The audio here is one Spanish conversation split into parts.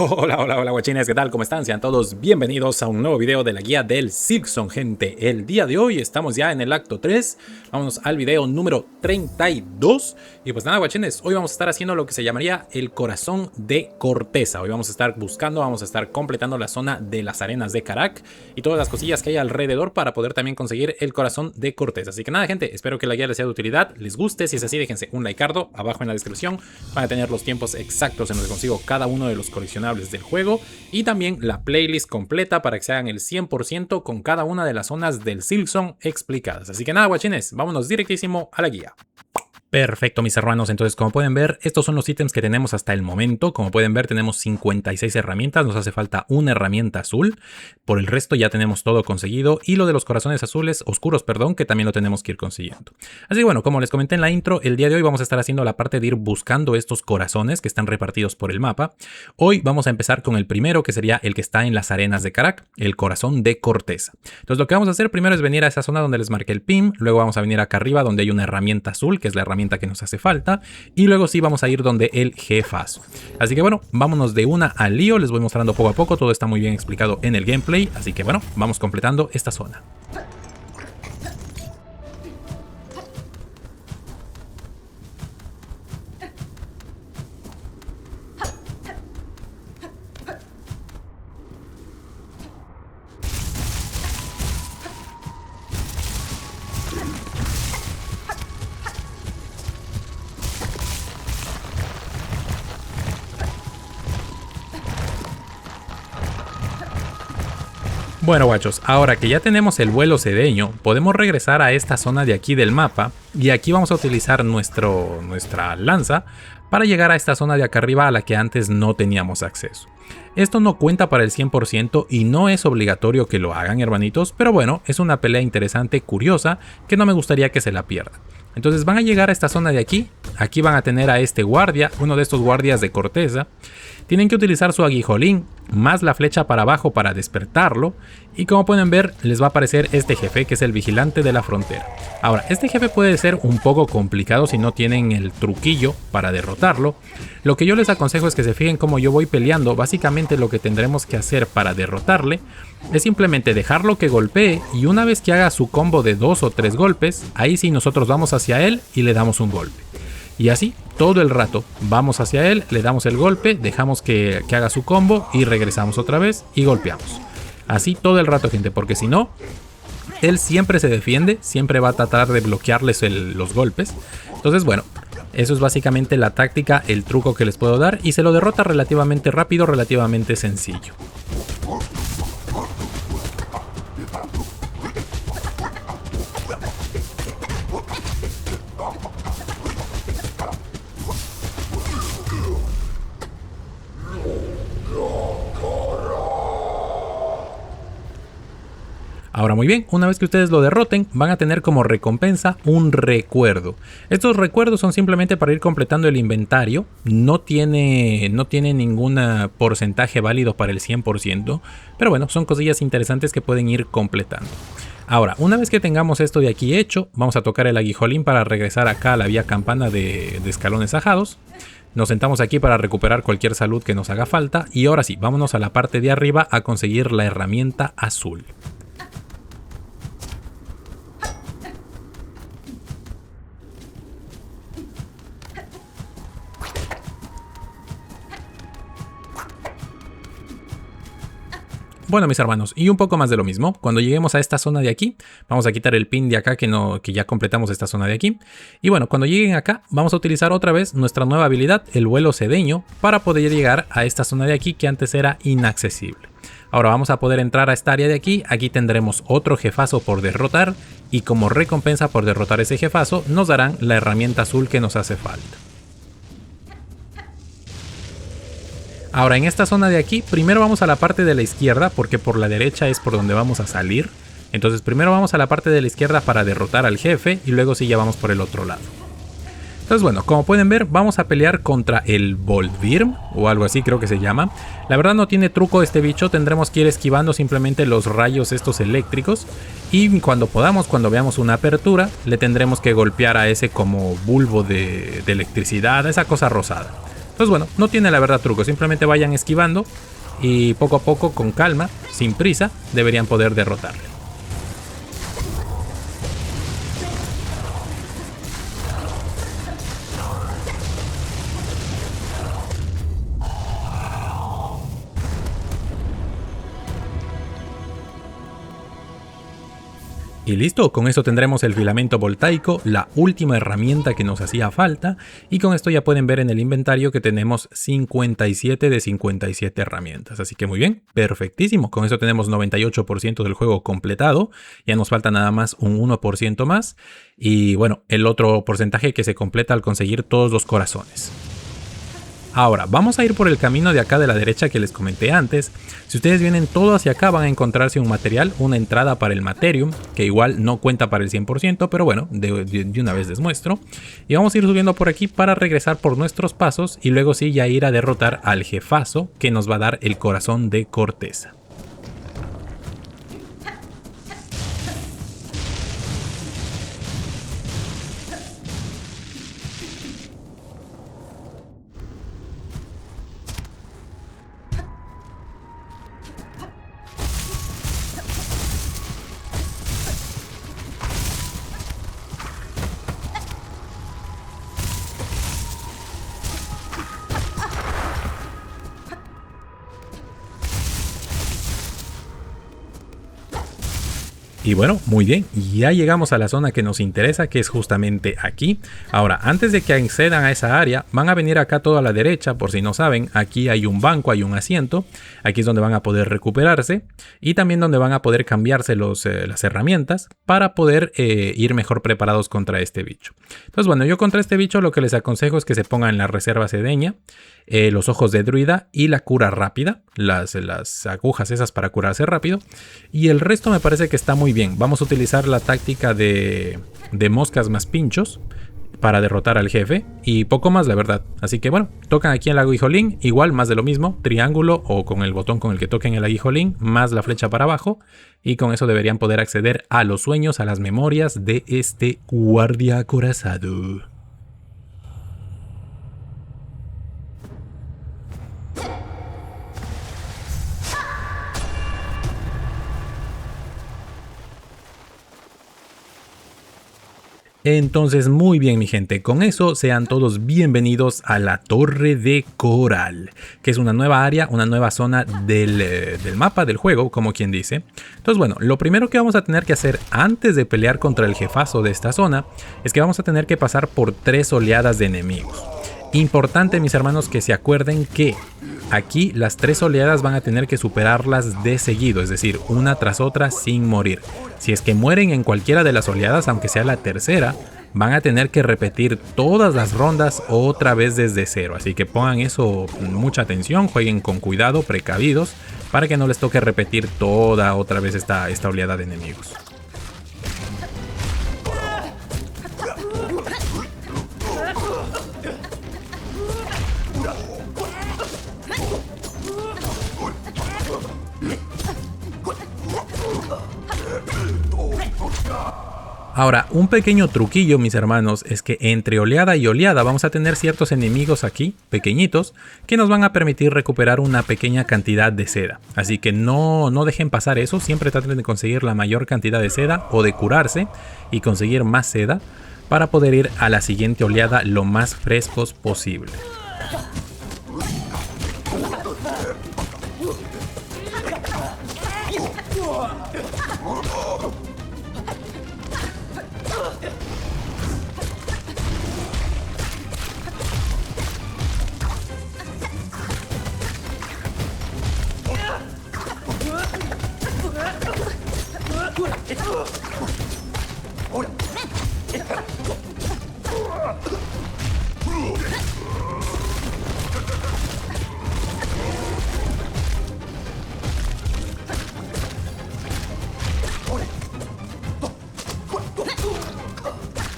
Hola, hola, hola guachines, ¿qué tal? ¿Cómo están? Sean todos bienvenidos a un nuevo video de la guía del Silksong, gente. El día de hoy estamos ya en el acto 3, vámonos al video número 32. Y pues nada guachines, hoy vamos a estar haciendo lo que se llamaría el corazón de Corteza. Hoy vamos a estar buscando, vamos a estar completando la zona de las arenas de Karak y todas las cosillas que hay alrededor para poder también conseguir el corazón de Corteza. Así que nada gente, espero que la guía les sea de utilidad, les guste. Si es así, déjense un likeardo abajo en la descripción, van a tener los tiempos exactos en los que consigo cada uno de los coleccionables del juego y también la playlist completa para que se hagan el 100% con cada una de las zonas del Silksong explicadas. Así que nada guachines, vámonos directísimo a la guía. Perfecto mis hermanos, entonces como pueden ver estos son los ítems que tenemos hasta el momento. Como pueden ver tenemos 56 herramientas, nos hace falta una herramienta azul, por el resto ya tenemos todo conseguido y lo de los corazones azules, oscuros perdón, que también lo tenemos que ir consiguiendo. Así que bueno, como les comenté en la intro, el día de hoy vamos a estar haciendo la parte de ir buscando estos corazones que están repartidos por el mapa. Hoy vamos a empezar con el primero, que sería el que está en las arenas de Karak, el corazón de Corteza. Entonces lo que vamos a hacer primero es venir a esa zona donde les marqué el pin, luego vamos a venir acá arriba donde hay una herramienta azul, que es la herramienta que nos hace falta, y luego sí vamos a ir donde el jefazo. Así que bueno, vámonos de una al lío, les voy mostrando poco a poco, todo está muy bien explicado en el gameplay, así que bueno, vamos completando esta zona. Bueno guachos, ahora que ya tenemos el vuelo sedeño, podemos regresar a esta zona de aquí del mapa y aquí vamos a utilizar nuestra lanza para llegar a esta zona de acá arriba a la que antes no teníamos acceso. Esto no cuenta para el 100% y no es obligatorio que lo hagan hermanitos, pero bueno, es una pelea interesante, curiosa, que no me gustaría que se la pierdan. Entonces van a llegar a esta zona de aquí, aquí van a tener a este guardia, uno de estos guardias de Corteza. Tienen que utilizar su aguijolín más la flecha para abajo para despertarlo y como pueden ver les va a aparecer este jefe que es el vigilante de la frontera. Ahora este jefe puede ser un poco complicado si no tienen el truquillo para derrotarlo. Lo que yo les aconsejo es que se fijen cómo yo voy peleando. Básicamente lo que tendremos que hacer para derrotarle es simplemente dejarlo que golpee y una vez que haga su combo de 2 o 3 golpes, ahí sí nosotros vamos hacia él y le damos un golpe. Y así todo el rato vamos hacia él, le damos el golpe, dejamos que haga su combo y regresamos otra vez y golpeamos. Así todo el rato gente, porque si no, él siempre se defiende, siempre va a tratar de bloquearles los golpes. Entonces bueno, eso es básicamente la táctica, el truco que les puedo dar y se lo derrota relativamente rápido, relativamente sencillo. Ahora muy bien, una vez que ustedes lo derroten, van a tener como recompensa un recuerdo. Estos recuerdos son simplemente para ir completando el inventario, no tiene ningún porcentaje válido para el 100%, pero bueno, son cosillas interesantes que pueden ir completando. Ahora, una vez que tengamos esto de aquí hecho, vamos a tocar el aguijolín para regresar acá a la vía campana de escalones ajados. Nos sentamos aquí para recuperar cualquier salud que nos haga falta y ahora sí, vámonos a la parte de arriba a conseguir la herramienta azul. Bueno mis hermanos, y un poco más de lo mismo, cuando lleguemos a esta zona de aquí, vamos a quitar el pin de acá que ya completamos esta zona de aquí. Y bueno, cuando lleguen acá, vamos a utilizar otra vez nuestra nueva habilidad, el vuelo sedeño, para poder llegar a esta zona de aquí que antes era inaccesible. Ahora vamos a poder entrar a esta área de aquí, aquí tendremos otro jefazo por derrotar y como recompensa por derrotar ese jefazo nos darán la herramienta azul que nos hace falta. Ahora en esta zona de aquí, primero vamos a la parte de la izquierda porque por la derecha es por donde vamos a salir. Entonces primero vamos a la parte de la izquierda para derrotar al jefe y luego sí ya vamos por el otro lado. Entonces bueno, como pueden ver vamos a pelear contra el Volvirm o algo así creo que se llama. La verdad no tiene truco este bicho, tendremos que ir esquivando simplemente los rayos estos eléctricos. Y cuando podamos, cuando veamos una apertura, le tendremos que golpear a ese como bulbo de electricidad, esa cosa rosada. Entonces bueno, no tiene la verdad truco, simplemente vayan esquivando y poco a poco, con calma, sin prisa, deberían poder derrotarle. Y listo, con esto tendremos el filamento voltaico, la última herramienta que nos hacía falta, y con esto ya pueden ver en el inventario que tenemos 57 de 57 herramientas, así que muy bien, perfectísimo, con eso tenemos 98% del juego completado, ya nos falta nada más un 1% más, y bueno, el otro porcentaje que se completa al conseguir todos los corazones. Ahora, vamos a ir por el camino de acá de la derecha que les comenté antes. Si ustedes vienen todo hacia acá van a encontrarse un material, una entrada para el Materium, que igual no cuenta para el 100%, pero bueno, de una vez les muestro. Y vamos a ir subiendo por aquí para regresar por nuestros pasos y luego sí ya ir a derrotar al jefazo que nos va a dar el corazón de Corteza. Y bueno, muy bien, ya llegamos a la zona que nos interesa, que es justamente aquí. Ahora, antes de que accedan a esa área, van a venir acá todo a la derecha, por si no saben, aquí hay un banco, hay un asiento, aquí es donde van a poder recuperarse y también donde van a poder cambiarse las herramientas para poder ir mejor preparados contra este bicho. Entonces bueno, yo contra este bicho lo que les aconsejo es que se pongan la reserva sedeña, los ojos de druida y la cura rápida, las agujas esas para curarse rápido, y el resto me parece que está muy bien. Vamos a utilizar la táctica de moscas más pinchos para derrotar al jefe y poco más, la verdad. Así que bueno, tocan aquí el aguijolín, igual más de lo mismo, triángulo o con el botón con el que toquen el aguijolín más la flecha para abajo, y con eso deberían poder acceder a los sueños, a las memorias de este guardia acorazado. Entonces muy bien mi gente, con eso sean todos bienvenidos a la Torre de Coral, que es una nueva área, una nueva zona del mapa del juego, como quien dice. Entonces bueno, lo primero que vamos a tener que hacer antes de pelear contra el jefazo de esta zona es que vamos a tener que pasar por 3 oleadas de enemigos. Importante mis hermanos que se acuerden que aquí las 3 oleadas van a tener que superarlas de seguido, es decir, una tras otra sin morir. Si es que mueren en cualquiera de las oleadas, aunque sea la tercera, van a tener que repetir todas las rondas otra vez desde cero. Así que pongan eso mucha atención, jueguen con cuidado, precavidos, para que no les toque repetir toda otra vez esta oleada de enemigos. Ahora, un pequeño truquillo mis hermanos es que entre oleada y oleada vamos a tener ciertos enemigos aquí, pequeñitos, que nos van a permitir recuperar una pequeña cantidad de seda. Así que no dejen pasar eso, siempre traten de conseguir la mayor cantidad de seda o de curarse y conseguir más seda para poder ir a la siguiente oleada lo más frescos posible.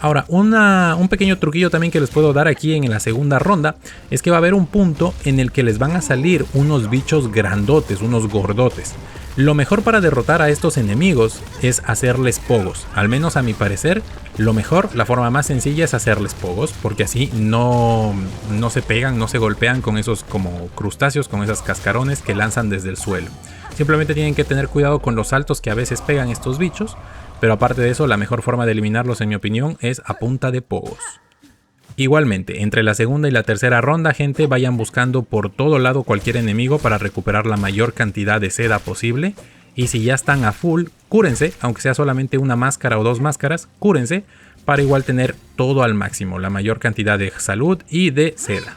Ahora, un pequeño truquillo también que les puedo dar aquí en la segunda ronda es que va a haber un punto en el que les van a salir unos bichos grandotes, unos gordotes. Lo mejor para derrotar a estos enemigos es hacerles pogos. Al menos a mi parecer, lo mejor, la forma más sencilla es hacerles pogos, porque así no se pegan, no se golpean con esos como crustáceos, con esas cascarones que lanzan desde el suelo. Simplemente tienen que tener cuidado con los saltos que a veces pegan estos bichos, pero aparte de eso, la mejor forma de eliminarlos, en mi opinión, es a punta de pogos. Igualmente, entre la segunda y la tercera ronda, gente, vayan buscando por todo lado cualquier enemigo para recuperar la mayor cantidad de seda posible. Y si ya están a full, cúrense, aunque sea solamente una máscara o dos máscaras, cúrense para igual tener todo al máximo, la mayor cantidad de salud y de seda.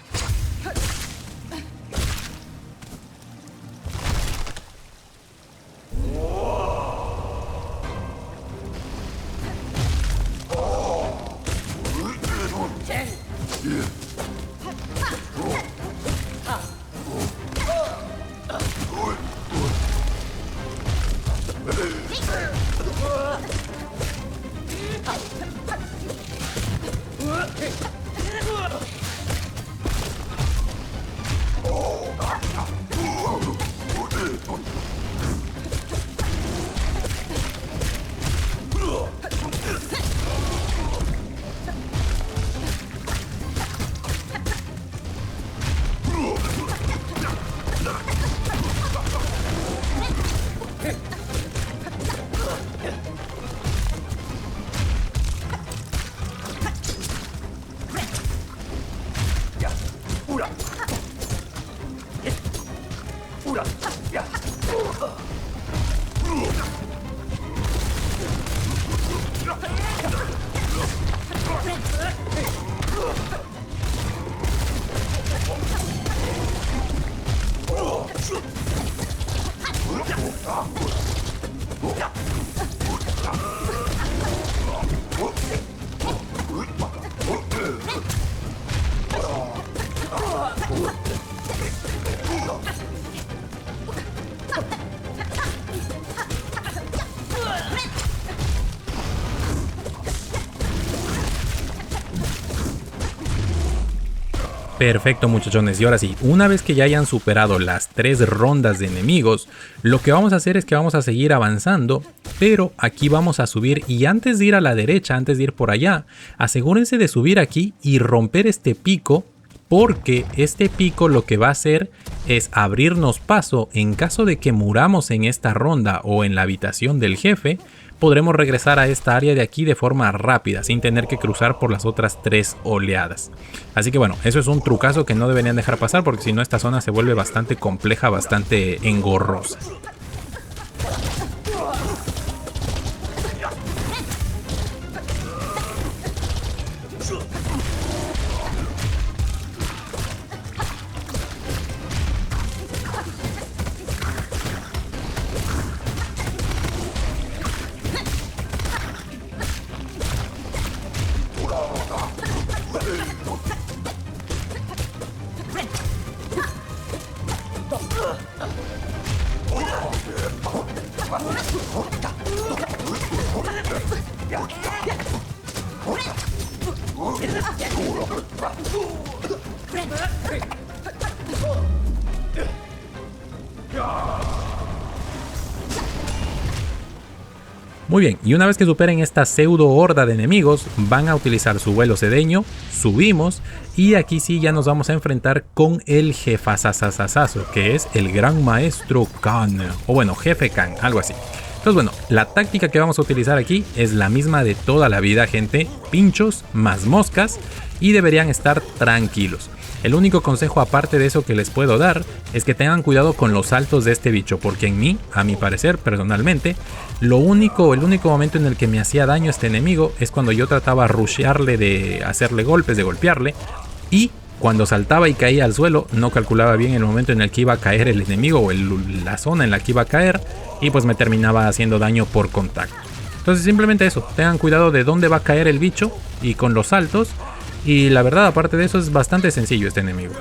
Perfecto, muchachones, y ahora sí, una vez que ya hayan superado las 3 rondas de enemigos, lo que vamos a hacer es que vamos a seguir avanzando, pero aquí vamos a subir, y antes de ir a la derecha, antes de ir por allá, asegúrense de subir aquí y romper este pico, porque este pico lo que va a hacer es abrirnos paso en caso de que muramos en esta ronda o en la habitación del jefe. Podremos regresar a esta área de aquí de forma rápida, sin tener que cruzar por las otras 3 oleadas. Así que bueno, eso es un trucazo que no deberían dejar pasar, porque si no esta zona se vuelve bastante compleja, bastante engorrosa. Muy bien, y una vez que superen esta pseudo horda de enemigos, van a utilizar su vuelo sedeño, subimos, y aquí sí ya nos vamos a enfrentar con el jefazazazazo, que es el gran maestro Khan, o bueno, jefe Khan, algo así. Entonces bueno, la táctica que vamos a utilizar aquí es la misma de toda la vida, gente, pinchos más moscas, y deberían estar tranquilos. El único consejo aparte de eso que les puedo dar es que tengan cuidado con los saltos de este bicho, porque a mi parecer, personalmente, el único momento en el que me hacía daño este enemigo es cuando yo trataba de rushearle, de hacerle golpes, de golpearle, y cuando saltaba y caía al suelo no calculaba bien el momento en el que iba a caer el enemigo o la zona en la que iba a caer, y pues me terminaba haciendo daño por contacto. Entonces simplemente eso, tengan cuidado de dónde va a caer el bicho y con los saltos. Y la verdad, aparte de eso, es bastante sencillo este enemigo.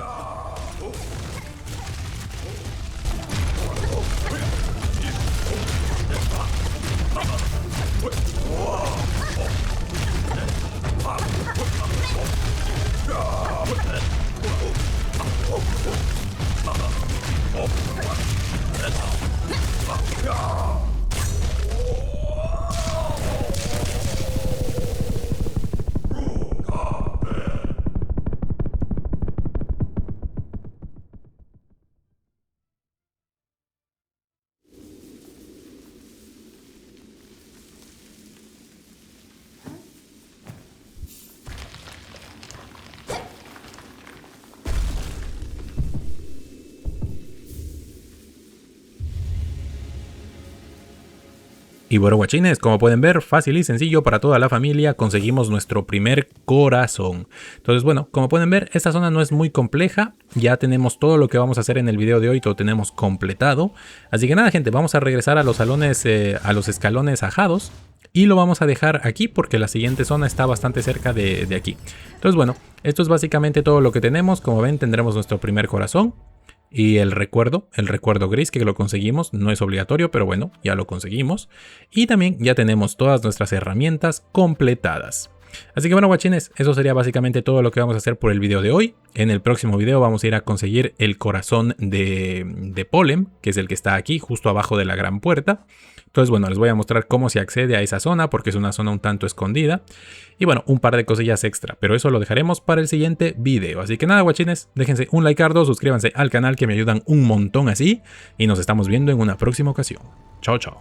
Y bueno, guachines, como pueden ver, fácil y sencillo para toda la familia, conseguimos nuestro primer corazón. Entonces, bueno, como pueden ver, esta zona no es muy compleja, ya tenemos todo lo que vamos a hacer en el video de hoy, todo tenemos completado. Así que nada, gente, vamos a regresar a los salones, a los escalones ajados. Y lo vamos a dejar aquí porque la siguiente zona está bastante cerca de aquí. Entonces, bueno, esto es básicamente todo lo que tenemos. Como ven, tendremos nuestro primer corazón. Y el recuerdo gris que lo conseguimos, no es obligatorio, pero bueno, ya lo conseguimos. Y también ya tenemos todas nuestras herramientas completadas. Así que bueno, guachines, eso sería básicamente todo lo que vamos a hacer por el video de hoy. En el próximo video vamos a ir a conseguir el corazón de Polen, que es el que está aquí, justo abajo de la gran puerta. Entonces, bueno, les voy a mostrar cómo se accede a esa zona, porque es una zona un tanto escondida. Y bueno, un par de cosillas extra, pero eso lo dejaremos para el siguiente video. Así que nada, guachines, déjense un likeardo, suscríbanse al canal que me ayudan un montón así. Y nos estamos viendo en una próxima ocasión. Chao, chao.